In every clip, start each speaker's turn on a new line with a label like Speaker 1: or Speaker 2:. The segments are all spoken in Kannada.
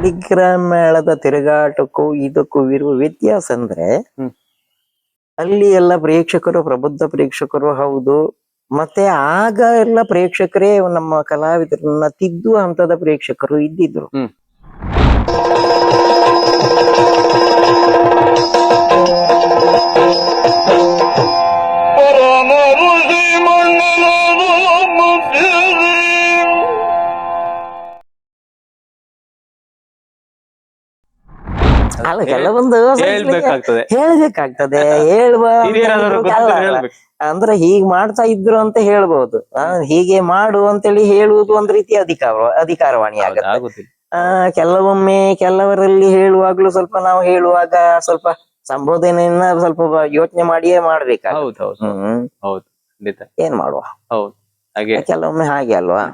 Speaker 1: ಸಾಲಿಗ್ರಾಮ ಮೇಳದ ತಿರುಗಾಟಕ್ಕೂ ಇದಕ್ಕೂ ಇರುವ ವ್ಯತ್ಯಾಸ ಅಂದ್ರೆ ಅಲ್ಲಿ ಎಲ್ಲ ಪ್ರೇಕ್ಷಕರು ಪ್ರಬುದ್ಧ ಪ್ರೇಕ್ಷಕರು ಹೌದು. ಮತ್ತೆ ಆಗ ಎಲ್ಲ ಪ್ರೇಕ್ಷಕರೇ ನಮ್ಮ ಕಲಾವಿದರನ್ನ ತಿದ್ದುವ ಹಂತದ ಪ್ರೇಕ್ಷಕರು ಇದ್ದಿದ್ರು. ಅಲ್ಲ ಕೆಲವೊಂದು ಹೇಳ್ಬೇಕಾಗ್ತದೆ ಹೇಳುವ ಅಂದ್ರೆ ಹೀಗ್ ಮಾಡ್ತಾ ಇದ್ರು ಅಂತ ಹೇಳ್ಬಹುದು. ಹೀಗೆ ಮಾಡು ಅಂತೇಳಿ ಹೇಳುವುದು ಒಂದ್ ರೀತಿ ಅಧಿಕಾರವಾಣಿ ಆಗುತ್ತೆ. ಕೆಲವೊಮ್ಮೆ ಕೆಲವರಲ್ಲಿ ಹೇಳುವಾಗ್ಲೂ ಸ್ವಲ್ಪ ನಾವು ಹೇಳುವಾಗ ಸ್ವಲ್ಪ ಸಂಬೋಧನೆಯನ್ನ ಸ್ವಲ್ಪ ಯೋಚನೆ ಮಾಡಿಯೇ ಮಾಡ್ಬೇಕಾಗುತ್ತೆ. ಏನ್ ಮಾಡುವ, ಕೆಲವೊಮ್ಮೆ ಹಾಗೆ ಅಲ್ವಾ.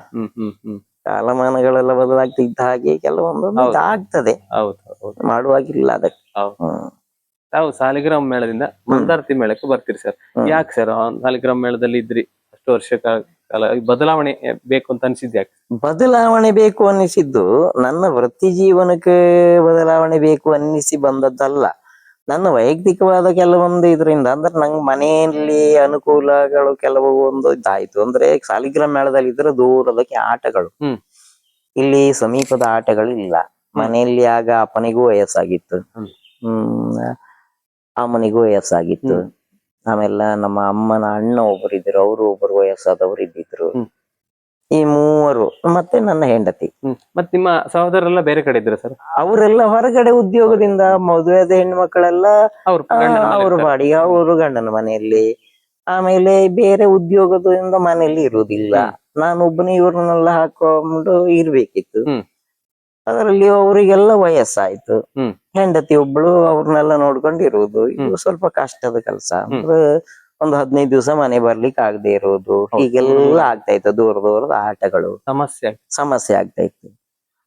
Speaker 1: ಕಾಲಮಾನಗಳೆಲ್ಲ ಬದಲಾಗ್ತಾ ಇದ್ದ ಹಾಗೆ ಕೆಲವೊಂದು ಆಗ್ತದೆ, ಮಾಡುವಾಗಿಲ್ಲ ಅದಕ್ಕೆ.
Speaker 2: ತಾವು ಸಾಲಿಗ್ರಾಮ ಮೇಳದಿಂದ ಮಂದಾರ್ತಿ ಮೇಳಕ್ಕೆ ಬರ್ತೀರಿ ಸರ್. ಯಾಕೆ ಸರ್ ಸಾಲಿಗ್ರಾಮ ಮೇಳದಲ್ಲಿ ಇದ್ರಿ ಅಷ್ಟು ವರ್ಷ ಕಾಲ, ಬದಲಾವಣೆ ಬೇಕು ಅಂತ ಅನ್ಸಿದ್ ಯಾಕೆ?
Speaker 1: ಬದಲಾವಣೆ ಬೇಕು ಅನ್ನಿಸಿದ್ದು ನನ್ನ ವೃತ್ತಿ ಜೀವನಕ್ಕೆ ಬದಲಾವಣೆ ಬೇಕು ಅನ್ನಿಸಿ ಬಂದದ್ದಲ್ಲ. ನನ್ನ ವೈಯಕ್ತಿಕವಾದ ಕೆಲವೊಂದು ಇದರಿಂದ ಅಂದ್ರೆ ನಂಗೆ ಮನೆಯಲ್ಲಿ ಅನುಕೂಲಗಳು ಕೆಲವು ಒಂದು ಇದಾಯ್ತು. ಅಂದ್ರೆ ಸಾಲಿಗ್ರಾಮ ಮೇಳದಲ್ಲಿ ಇದ್ರೆ ದೂರದಕ್ಕೆ ಆಟಗಳು, ಇಲ್ಲಿ ಸಮೀಪದ ಆಟಗಳು ಇಲ್ಲ. ಮನೆಯಲ್ಲಿ ಆಗ ಅಪ್ಪನಿಗೂ ವಯಸ್ಸಾಗಿತ್ತು, ಅಮ್ಮನಿಗೂ ವಯಸ್ಸಾಗಿತ್ತು. ಆಮೇಲೆ ನಮ್ಮ ಅಮ್ಮನ ಅಣ್ಣ ಒಬ್ಬರಿದ್ರು, ಅವರು ಒಬ್ಬರು ವಯಸ್ಸಾದವರು ಇದ್ದಿದ್ರು. ಈ ಮೂವರು ಮತ್ತೆ ನನ್ನ ಹೆಂಡತಿ.
Speaker 2: ಮತ್ತೆ ನಿಮ್ಮ ಸಹೋದರರೆಲ್ಲ ಬೇರೆ ಕಡೆ ಇದ್ರ ಸರ್?
Speaker 1: ಅವರೆಲ್ಲ ಹೊರಗಡೆ ಉದ್ಯೋಗದಿಂದ, ಮದುವೆದ ಹೆಣ್ಣು ಮಕ್ಕಳೆಲ್ಲ ಅವ್ರ ಬಾಡಿಗೆ ಅವರು ಗಂಡನ ಮನೆಯಲ್ಲಿ. ಆಮೇಲೆ ಬೇರೆ ಉದ್ಯೋಗದಿಂದ ಮನೆಯಲ್ಲಿ ಇರುವುದಿಲ್ಲ. ನಾನೊಬ್ಬನೇ ಇವ್ರನ್ನೆಲ್ಲ ಹಾಕೊಂಡು ಇರ್ಬೇಕಿತ್ತು. ಅದರಲ್ಲಿ ಅವರಿಗೆಲ್ಲ ವಯಸ್ಸಾಯ್ತು. ಹೆಂಡತಿ ಒಬ್ಳು ಅವ್ರನ್ನೆಲ್ಲ ನೋಡ್ಕೊಂಡು ಇರುವುದು ಇದು ಸ್ವಲ್ಪ ಕಷ್ಟದ ಕೆಲಸ. ಅಂದ್ರೆ ಒಂದು 15 ದಿವಸ ಮನೆ ಬರ್ಲಿಕ್ಕೆ ಆಗದೆ ಇರೋದು, ಹೀಗೆಲ್ಲ ಆಗ್ತಾ ಇತ್ತು. ದೂರದ ಆಟಗಳು ಸಮಸ್ಯೆ ಆಗ್ತಾ ಇತ್ತು.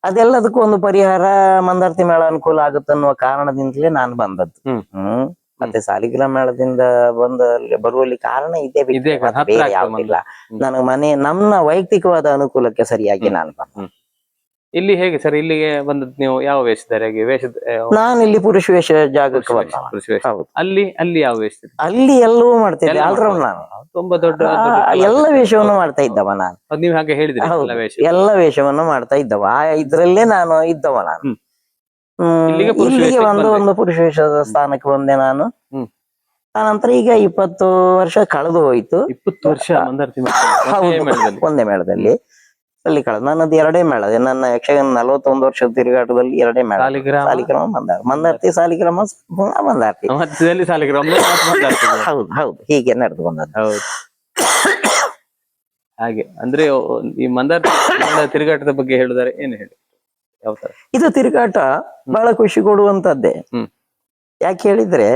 Speaker 1: ಅದೆಲ್ಲದಕ್ಕೂ ಒಂದು ಪರಿಹಾರ ಮಂದಾರ್ತಿ ಮೇಳ ಅನುಕೂಲ ಆಗುತ್ತೆ ಅನ್ನುವ ಕಾರಣದಿಂದಲೇ ನಾನು ಬಂದದ್ದು. ಮತ್ತೆ ಸಾಲಿಗ್ರಾಮ ಮೇಳದಿಂದ ಬರುವಲ್ಲಿ ಕಾರಣ ಇದೆ, ಬೇರೆ ಯಾವ್ದಿಲ್ಲ. ನನಗೆ ನನ್ನ ವೈಯಕ್ತಿಕವಾದ ಅನುಕೂಲಕ್ಕೆ ಸರಿಯಾಗಿ ನಾನು ಬಂದ.
Speaker 2: ಇಲ್ಲಿ ಹೇಗೆ ಸರ್, ಇಲ್ಲಿಗೆ ಬಂದದ್ದು ನೀವು ಯಾವ ವೇಷಧಾರಿಯಾಗಿ?
Speaker 1: ನಾನು ಇಲ್ಲಿ ಪುರುಷ ವೇಷ ಜಾಗಕ್ಕೆ ಬಂದ.
Speaker 2: ಅಲ್ಲಿ ಯಾವ ವೇಷ?
Speaker 1: ಅಲ್ಲಿ ಎಲ್ಲವೂ ಮಾಡ್ತಿದ್ದೆ, ಆಲ್ರೌಂಡ್. ನಾನು
Speaker 2: ತುಂಬಾ ದೊಡ್ಡ
Speaker 1: ಎಲ್ಲ ವೇಷವನ್ನು ಮಾಡ್ತಾ ಇದ್ದವ ನಾನು.
Speaker 2: ನೀವು ಹಾಗೆ ಹೇಳಿದ್ರಿ,
Speaker 1: ಎಲ್ಲ ವೇಷವನ್ನು ಮಾಡ್ತಾ ಇದ್ದವ. ಇದ್ರಲ್ಲೇ ನಾನು ಇದ್ದವ. ನಾನು ಇಲ್ಲಿಗೆ ಒಂದು ಪುರುಷ ವೇಷದ ಸ್ಥಾನಕ್ಕೆ ಬಂದೆ ನಾನು. ಆನಂತರ ಈಗ 20 ವರ್ಷ ಕಳೆದು ಹೋಯ್ತು.
Speaker 2: 20 ವರ್ಷ
Speaker 1: ಒಂದೇ ಮೇಳದಲ್ಲಿ ಅಲ್ಲಿ ಕಳೆದು. ನನ್ನದು 2 ಮೇಳ. ನನ್ನ ಯಕ್ಷಗಾನ 41 ವರ್ಷದ ತಿರುಗಾಟದಲ್ಲಿ 2 ಮೇಳ. ಸಾಲಿಗ್ರಾಮ ಮಂದಾರ್ತಿ, ಸಾಲಿಗ್ರಾಮ ಮಂದಾರ್ತಿ. ಹೌದು, ಹೀಗೆ ನಡೆದು ಬಂದದ್ದು.
Speaker 2: ಹಾಗೆ ಅಂದ್ರೆ ಈ ಮಂದಾರ್ತಿ ತಿರುಗಾಟದ ಬಗ್ಗೆ ಹೇಳಿದರೆ ಏನು ಹೇಳಿ? ಯಾವ ತರ
Speaker 1: ಇದು ತಿರುಗಾಟ ಬಹಳ ಖುಷಿ ಕೊಡುವಂತದ್ದೇ. ಯಾಕೆ ಹೇಳಿದ್ರೆ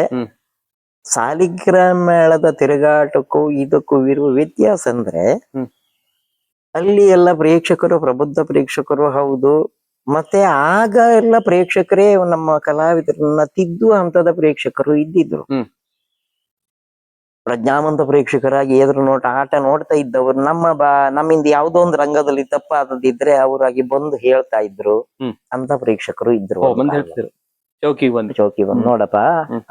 Speaker 1: ಸಾಲಿಗ್ರಾಮ ಮೇಳದ ತಿರುಗಾಟಕ್ಕೂ ಇದಕ್ಕೂ ಇರುವ ವ್ಯತ್ಯಾಸ ಅಂದ್ರೆ ಅಲ್ಲಿ ಎಲ್ಲ ಪ್ರೇಕ್ಷಕರು ಪ್ರಬುದ್ಧ ಪ್ರೇಕ್ಷಕರು ಹೌದು. ಮತ್ತೆ ಆಗ ಎಲ್ಲ ಪ್ರೇಕ್ಷಕರೇ ನಮ್ಮ ಕಲಾವಿದರನ್ನ ತಿದ್ದುವ ಹಂತದ ಪ್ರೇಕ್ಷಕರು ಇದ್ದಿದ್ರು. ಪ್ರಜ್ಞಾವಂತ ಪ್ರೇಕ್ಷಕರಾಗಿ ಎದುರು ಆಟ ನೋಡ್ತಾ ಇದ್ದವರು, ನಮ್ಮಿಂದ ಯಾವುದೋ ಒಂದು ರಂಗದಲ್ಲಿ ತಪ್ಪಾದದಿದ್ರೆ ಅವರಾಗಿ ಬಂದು ಹೇಳ್ತಾ ಇದ್ರು. ಅಂತ ಪ್ರೇಕ್ಷಕರು ಇದ್ರು.
Speaker 2: ಚೌಕಿ
Speaker 1: ಬಂದು ನೋಡಪ್ಪ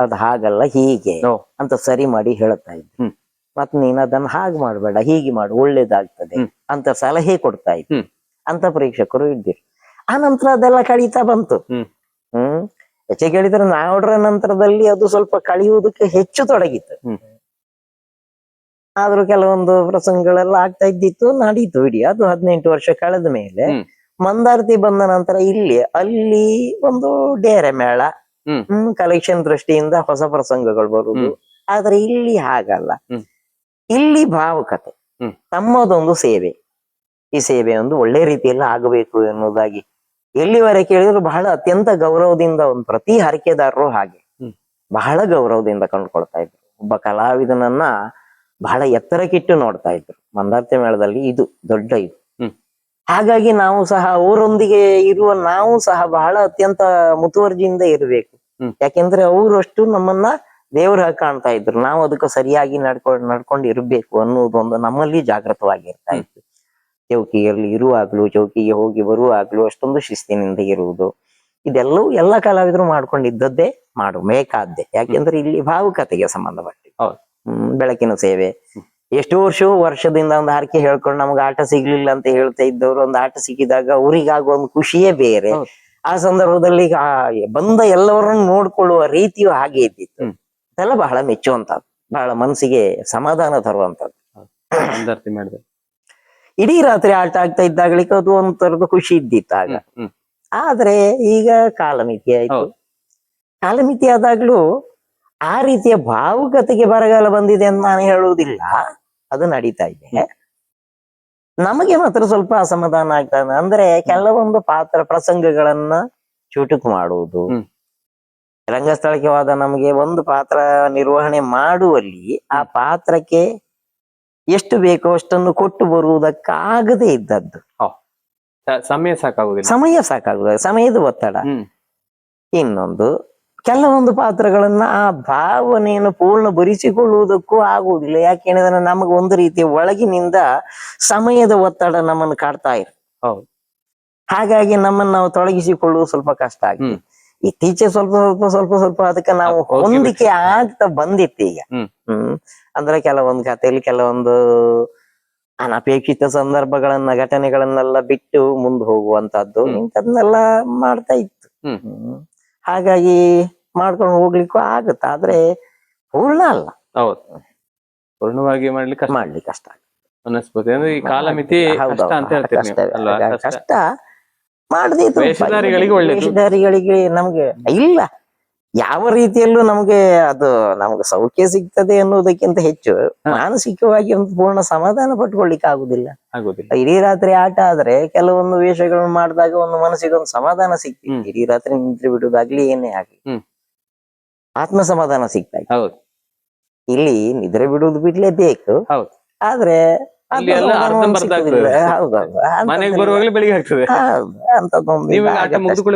Speaker 1: ಅದ್ ಹಾಗಲ್ಲ ಹೀಗೆ ಅಂತ ಸರಿ ಮಾಡಿ ಹೇಳ್ತಾ ಇದ್ರು. ಮತ್ ನೀನ್ ಅದನ್ನ ಹಾಗೆ ಮಾಡ್ಬೇಡ, ಹೀಗೆ ಮಾಡು, ಒಳ್ಳೇದಾಗ್ತದೆ ಅಂತ ಸಲಹೆ ಕೊಡ್ತಾ ಇದ್ರು. ಅಂತ ಪ್ರೇಕ್ಷಕರು ಇದ್ದಿರು. ಆ ನಂತರ ಅದೆಲ್ಲ ಕಳೀತಾ ಬಂತು. ಹೆಚ್ಚಿಗೆ ಹೇಳಿದ್ರೆ ನಾವುಡ್ರ ನಂತರದಲ್ಲಿ ಅದು ಸ್ವಲ್ಪ ಕಳಿಯುವುದಕ್ಕೆ ಹೆಚ್ಚು ತೊಡಗಿತ್ತು. ಆದ್ರೂ ಕೆಲವೊಂದು ಪ್ರಸಂಗಗಳೆಲ್ಲ ಆಗ್ತಾ ಇದ್ದಿತ್ತು, ನಡೀತು ಇಡೀ. ಅದು 18 ವರ್ಷ ಕಳೆದ ಮೇಲೆ ಮಂದಾರ್ತಿ ಬಂದ ನಂತರ ಅಲ್ಲಿ ಒಂದು ಡೇರೆ ಮೇಳ, ಕಲೆಕ್ಷನ್ ದೃಷ್ಟಿಯಿಂದ ಹೊಸ ಪ್ರಸಂಗಗಳು ಬರುವುದು. ಆದ್ರೆ ಇಲ್ಲಿ ಹಾಗಲ್ಲ. ಇಲ್ಲಿ ಭಾವುಕತೆ, ತಮ್ಮದೊಂದು ಸೇವೆ. ಈ ಸೇವೆ ಒಂದು ಒಳ್ಳೆ ರೀತಿಯಲ್ಲಿ ಆಗಬೇಕು ಎನ್ನುವುದಾಗಿ ಎಲ್ಲಿವರೆಗೆ ಕೇಳಿದ್ರು ಬಹಳ ಅತ್ಯಂತ ಗೌರವದಿಂದ, ಒಂದು ಪ್ರತಿ ಹರಕೆದಾರರು ಹಾಗೆ ಬಹಳ ಗೌರವದಿಂದ ಕಂಡುಕೊಳ್ತಾ ಇದ್ರು. ಒಬ್ಬ ಕಲಾವಿದನನ್ನ ಬಹಳ ಎತ್ತರಕ್ಕಿಟ್ಟು ನೋಡ್ತಾ ಇದ್ರು ಮಂದಾರ್ತಿ ಮೇಳದಲ್ಲಿ. ಇದು ದೊಡ್ಡ ಇದು. ಹಾಗಾಗಿ ನಾವು ಸಹ ಅವರೊಂದಿಗೆ ಇರುವ ನಾವು ಸಹ ಬಹಳ ಅತ್ಯಂತ ಮುತುವರ್ಜಿಯಿಂದ ಇರಬೇಕು. ಯಾಕೆಂದ್ರೆ ಅವರಷ್ಟು ನಮ್ಮನ್ನ ದೇವ್ರ ಕಾಣ್ತಾ ಇದ್ರು. ನಾವು ಅದಕ್ಕೆ ಸರಿಯಾಗಿ ನಡ್ಕೊಂಡು ಇರ್ಬೇಕು ಅನ್ನೋದೊಂದು ನಮ್ಮಲ್ಲಿ ಜಾಗೃತವಾಗಿರ್ತಾ ಇತ್ತು. ಚೌಕಿಯಲ್ಲಿ ಇರುವಾಗ್ಲೂ, ಚೌಕಿಗೆ ಹೋಗಿ ಬರುವಾಗ್ಲೂ ಅಷ್ಟೊಂದು ಶಿಸ್ತಿನಿಂದ ಇರುವುದು. ಇದೆಲ್ಲವೂ ಎಲ್ಲ ಕಲಾವಿದರು ಮಾಡ್ಕೊಂಡಿದ್ದದ್ದೇ ಮಾಡಬೇಕಾದ್ದೆ. ಯಾಕೆಂದ್ರೆ ಇಲ್ಲಿ ಭಾವುಕತೆಗೆ ಸಂಬಂಧಪಟ್ಟ
Speaker 2: ಹೌದು.
Speaker 1: ಬೆಳಕಿನ ಸೇವೆ. ಎಷ್ಟೋ ವರ್ಷದಿಂದ ಒಂದು ಹರಕೆ ಹೇಳ್ಕೊಂಡು ನಮ್ಗೆ ಆಟ ಸಿಗ್ಲಿಲ್ಲ ಅಂತ ಹೇಳ್ತಾ ಇದ್ದವ್ರು ಒಂದು ಆಟ ಸಿಕ್ಕಿದಾಗ ಅವರಿಗಾಗುವ ಒಂದು ಖುಷಿಯೇ ಬೇರೆ. ಆ ಸಂದರ್ಭದಲ್ಲಿ ಬಂದ ಎಲ್ಲವರನ್ನು ನೋಡ್ಕೊಳ್ಳುವ ರೀತಿಯು ಹಾಗೆ ಇದ್ದಿತ್ತು. ಅದೆಲ್ಲ ಬಹಳ ಮೆಚ್ಚುವಂತದ್ದು, ಬಹಳ ಮನಸ್ಸಿಗೆ ಸಮಾಧಾನ ತರುವಂತದ್ದು.
Speaker 2: ಮಂದಾರ್ತಿ ಮಾಡಿದೆ
Speaker 1: ಇಡೀ ರಾತ್ರಿ ಆಟ ಆಗ್ತಾ ಇದ್ದಾಗಲಿಕ್ಕೆ ಅದು ಒಂಥರದ ಖುಷಿ ಇದ್ದಿತ್ತು ಆಗ. ಆದ್ರೆ ಈಗ ಕಾಲಮಿತಿ ಆಯ್ತು. ಕಾಲಮಿತಿ ಆದಾಗ್ಲೂ ಆ ರೀತಿಯ ಭಾವುಕತೆಗೆ ಬರಗಾಲ ಬಂದಿದೆ ಅಂತ ನಾನು ಹೇಳುವುದಿಲ್ಲ, ಅದು ನಡೀತಾ ಇದೆ. ನಮಗೆ ಮಾತ್ರ ಸ್ವಲ್ಪ ಅಸಮಾಧಾನ ಆಗ್ತದೆ. ಅಂದ್ರೆ ಕೆಲವೊಂದು ಪಾತ್ರ ಪ್ರಸಂಗಗಳನ್ನ ಚುಟುಕು ಮಾಡುವುದು, ರಂಗಸ್ಥಳಕ್ಕೆ ಹೋದ ನಮಗೆ ಒಂದು ಪಾತ್ರ ನಿರ್ವಹಣೆ ಮಾಡುವಲ್ಲಿ ಆ ಪಾತ್ರಕ್ಕೆ ಎಷ್ಟು ಬೇಕೋ ಅಷ್ಟನ್ನು ಕೊಟ್ಟು ಬರುವುದಕ್ಕಾಗದೇ ಇದ್ದದ್ದು.
Speaker 2: ಸಮಯ ಸಾಕಾಗುದಿಲ್ಲ,
Speaker 1: ಸಮಯದ ಒತ್ತಡ. ಇನ್ನೊಂದು, ಕೆಲವೊಂದು ಪಾತ್ರಗಳನ್ನ ಆ ಭಾವನೆಯನ್ನು ಪೂರ್ಣ ಭರಿಸಿಕೊಳ್ಳುವುದಕ್ಕೂ ಆಗುವುದಿಲ್ಲ. ಯಾಕೆ ಹೇಳಿದ್ರೆ ನಮಗೆ ಒಂದು ರೀತಿಯ ಒಳಗಿನಿಂದ ಸಮಯದ ಒತ್ತಡ ನಮ್ಮನ್ನು ಕಾಡ್ತಾ ಇರು. ಹಾಗಾಗಿ ನಮ್ಮನ್ನು ನಾವು ತೊಡಗಿಸಿಕೊಳ್ಳುವುದು ಸ್ವಲ್ಪ ಕಷ್ಟ ಆಗಿದೆ. ಇತ್ತೀಚೆಗೆ ಸ್ವಲ್ಪ ಅದಕ್ಕೆ ನಾವು ಹೊಂದಿಕೆ ಆಗ್ತಾ ಬಂದಿತ್ತು ಈಗ. ಅಂದ್ರೆ ಕೆಲವೊಂದು ಕಥೆಯಲ್ಲಿ ಕೆಲವೊಂದು ಅನಪೇಕ್ಷಿತ ಸಂದರ್ಭಗಳನ್ನ ಘಟನೆಗಳನ್ನೆಲ್ಲ ಬಿಟ್ಟು ಮುಂದೆ ಹೋಗುವಂತದ್ದು ಇಂಥದ್ನೆಲ್ಲ ಮಾಡ್ತಾ ಇತ್ತು. ಹಾಗಾಗಿ ಮಾಡ್ಕೊಂಡು ಹೋಗ್ಲಿಕ್ಕೂ ಆಗುತ್ತೆ, ಆದ್ರೆ ಪೂರ್ಣ ಅಲ್ಲ.
Speaker 2: ಹೌದು, ಪೂರ್ಣವಾಗಿ ಮಾಡ್ಲಿಕ್ಕೆ ಕಷ್ಟ ವನಸ್ಪತಿ ಅಂದ್ರೆ ಈ ಕಾಲಮಿತಿ ಕಷ್ಟ ಅಂತ ಹೇಳ್ತೀವಿ ಅಲ್ವಾ?
Speaker 1: ಕಷ್ಟ ಮಾಡದಿತ್ತು
Speaker 2: ವೇಷಧಾರಿಗಳಿಗೆ ಒಳ್ಳೆದು,
Speaker 1: ವೇಷಧಾರಿಗಳಿಗೆ ನಮ್ಗೆ ಇಲ್ಲ ಯಾವ ರೀತಿಯಲ್ಲೂ ನಮ್ಗೆ ಅದು ನಮ್ಗೆ ಸೌಖ್ಯ ಸಿಗ್ತದೆ ಅನ್ನೋದಕ್ಕಿಂತ ಹೆಚ್ಚು ಮಾನಸಿಕವಾಗಿ ಒಂದು ಪೂರ್ಣ ಸಮಾಧಾನ ಪಟ್ಕೊಳ್ಲಿಕ್ಕೆ ಆಗುದಿಲ್ಲ. ಇಡೀ ರಾತ್ರಿ ಆಟ ಆದ್ರೆ ಕೆಲವೊಂದು ವೇಷಗಳನ್ನು ಮಾಡಿದಾಗ ಒಂದು ಮನಸ್ಸಿಗೆ ಒಂದು ಸಮಾಧಾನ ಸಿಗ್ತಿತ್ತು. ಇಡೀ ರಾತ್ರಿ ನಿದ್ರೆ ಬಿಡುದಾಗ್ಲಿ ಏನೇ ಆಗ್ಲಿ ಆತ್ಮ ಸಮಾಧಾನ ಸಿಗ್ತಾ ಇತ್ತು. ಇಲ್ಲಿ ನಿದ್ರೆ ಬಿಡುವುದು ಬಿಡ್ಲೇಬೇಕು, ಆದ್ರೆ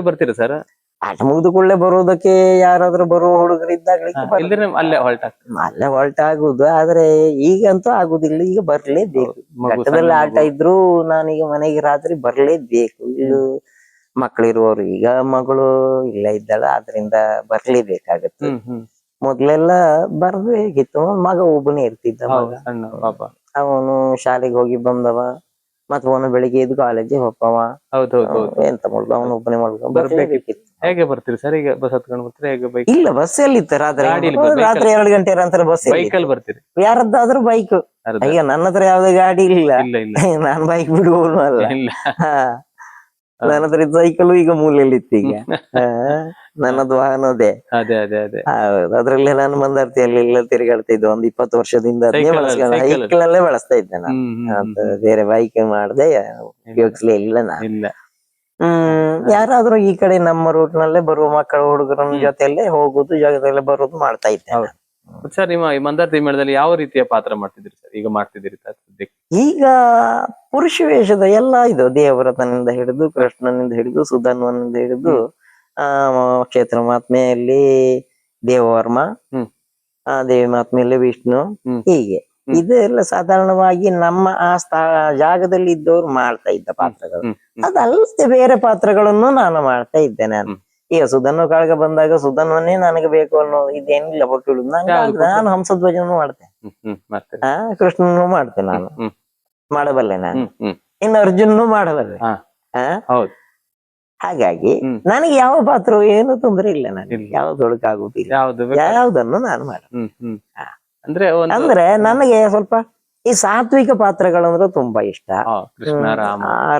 Speaker 2: ಬರ್ತೀರಾ ಸರ್?
Speaker 1: ಆಟ ಮುಗಿದುಕೊಳ್ಳೆ ಬರೋದಕ್ಕೆ ಯಾರಾದ್ರೂ ಬರುವ ಹುಡುಗರಿದ್ದಾಗಲಿ ಅಲ್ಲೇ ಹೊರಟಾಗುದು. ಆದ್ರೆ ಈಗಂತೂ ಆಗುದಿಲ್ಲ, ಈಗ ಬರ್ಲೇಬೇಕು. ಘಟ್ಟದಲ್ಲಿ ಆಟ ಇದ್ರು ನಾನೀಗ ಮನೆಗೆ ರಾತ್ರಿ ಬರ್ಲೇಬೇಕು. ಇಲ್ಲೂ ಮಕ್ಕಳಿರುವವರು, ಈಗ ಮಗಳು ಇಲ್ಲ ಇದ್ದಾಳ, ಆದ್ರಿಂದ ಬರ್ಲೇಬೇಕಾಗತ್ತೆ. ಮೊದ್ಲೆಲ್ಲ ಬರ್ಬೇಕಿತ್ತು. ಮಗ ಒಬ್ಬನೇ ಇರ್ತಿದ್ದ, ಮಗ ಅವನು ಶಾಲೆಗೆ ಹೋಗಿ ಬಂದವ, ಮತ್ತ ಅವನು ಬೆಳಿಗ್ಗೆ ಎದ್ದು ಕಾಲೇಜಿಗೆ ಹೋಗ್ತಾವ. ಎಂತ ಮಾಡುದು, ಅವನು ಒಬ್ಬನೇ ಮಾಡ್ಕೊಂಡು ಬರ್ಬೇಕಿತ್ತು.
Speaker 2: ಹೇಗೆ ಬರ್ತೀರಿ ಸರ್? ಈಗ ಬಸ್ ಹತ್ಕೊಂಡು ಬರ್ತೀರಿ? ಹೇಗೆ ಬೈಕ್?
Speaker 1: ಇಲ್ಲ, ಬಸ್ ಎಲ್ಲಿತ್ತು ರಾತ್ರಿ 2 ಗಂಟೆ ನಂತರ ಬಸ್.
Speaker 2: ಬೈಕಲ್ಲಿ ಬರ್ತೀರಿ?
Speaker 1: ಯಾರದ್ದಾದ್ರೂ ಬೈಕ್. ಈಗ ನನ್ನ ಹತ್ರ ಯಾವ್ದೇ ಗಾಡಿ ಇಲ್ಲ, ನಾನ್ ಬೈಕ್ ಬಿಡುವನು ಅಲ್ಲ. ನನ್ನ ಹತ್ರ ಸೈಕಲ್ ಈಗ ಮೂಲೆಯಲ್ಲಿತ್ತು. ಈಗ ನನ್ನದು ವಾಹನ ಅದೇ. ಹೌದು, ಅದ್ರಲ್ಲೇ ನಾನು ಮಂದಾರ್ತಿಯಲ್ಲಿ ಎಲ್ಲ ತಿರುಗಾಡ್ತಾ ಇದ್ದೆ. ಒಂದು 20 ವರ್ಷದಿಂದ ಸೈಕಲ್ ಅಲ್ಲೇ ಬಳಸ್ತಾ ಇದ್ದೆ ನಾನು. ಬೇರೆ ಬೈಕ್ ಮಾಡದೆ ಉಪಯೋಗಿಸ್ಲೇ ಇಲ್ಲ ನಾನು. ಯಾರಾದ್ರೂ ಈ ಕಡೆ ನಮ್ಮ ರೂಟ್ ನಲ್ಲೇ ಬರುವ ಮಕ್ಕಳ ಹುಡುಗರ ಜೊತೆಯಲ್ಲೇ ಹೋಗುದು, ಜೊತೆಯಲ್ಲೇ ಬರೋದು ಮಾಡ್ತಾ ಇದ್ದೆ.
Speaker 2: ಸರ್, ನಿಮ್ಮ ಮಂದಾರ್ತಿ ಮೇಳದಲ್ಲಿ ಯಾವ ರೀತಿಯ ಪಾತ್ರ ಮಾಡ್ತಿದ್ರಿ ಸರ್? ಈಗ ಮಾಡ್ತಿದ್ದೀರಿ?
Speaker 1: ಈಗ ಪುರುಷ ವೇಷದ ಎಲ್ಲ ಇದು, ದೇವವ್ರತನಿಂದ ಹಿಡಿದು, ಕೃಷ್ಣನಿಂದ ಹಿಡಿದು, ಸುಧನ್ವನಿಂದ ಹಿಡಿದು, ಕ್ಷೇತ್ರ ಮಹಾತ್ಮೆಯಲ್ಲಿ ದೇವವರ್ಮ, ದೇವಿ ಮಹಾತ್ಮೆಯಲ್ಲಿ ವಿಷ್ಣು, ಹೀಗೆ ಇದೆಲ್ಲ ಸಾಧಾರಣವಾಗಿ ನಮ್ಮ ಆ ಜಾಗದಲ್ಲಿ ಇದ್ದವ್ರು ಮಾಡ್ತಾ ಇದ್ದ ಪಾತ್ರಗಳು. ಅದಲ್ಲದೆ ಬೇರೆ ಪಾತ್ರಗಳನ್ನು ನಾನು ಮಾಡ್ತಾ ಇದ್ದೆ. ನಾನು ಈಗ ಸುಧನ್ವ ಕಾಳಗ ಬಂದಾಗ ಸುಧನ್ವನ್ನೇ ನನಗೆ ಬೇಕು ಅನ್ನೋ ಇದೇನಿಲ್ಲ. ಒಟ್ಟು ನಾನು ಹಂಸಧ್ವಜನೂ ಮಾಡ್ತೇನೆ, ಕೃಷ್ಣನೂ ಮಾಡ್ತೇನೆ, ನಾನು ಮಾಡಬಲ್ಲೆ. ನಾನು ಇನ್ನು ಅರ್ಜುನನು ಮಾಡಬಲ್ಲೆ. ಹಾಗಾಗಿ ನನಗೆ ಯಾವ ಪಾತ್ರ ಏನು ತೊಂದರೆ ಇಲ್ಲ, ನನಗೆ ಯಾವ್ದೊಳಗಾಗುದಿಲ್ಲ, ಯಾವ್ದನ್ನು ನಾನು ಮಾಡ. ಅಂದ್ರೆ ನನಗೆ ಸ್ವಲ್ಪ ಈ ಸಾತ್ವಿಕ ಪಾತ್ರಗಳಂದ್ರೆ ತುಂಬಾ ಇಷ್ಟ.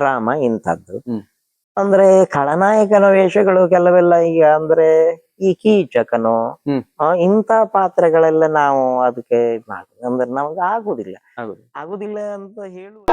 Speaker 1: ರಾಮ ಇಂಥದ್ದು. ಅಂದ್ರೆ ಖಳನಾಯಕನ ವೇಷಗಳು ಕೆಲವೆಲ್ಲ ಈಗ ಅಂದ್ರೆ ಈ ಕೀಚಕನು ಇಂಥ ಪಾತ್ರಗಳೆಲ್ಲ ನಾವು ಅದಕ್ಕೆ ಮಾಡುದು ಅಂದ್ರೆ ನಮ್ಗೆ ಆಗುದಿಲ್ಲ ಅಂತ ಹೇಳುವ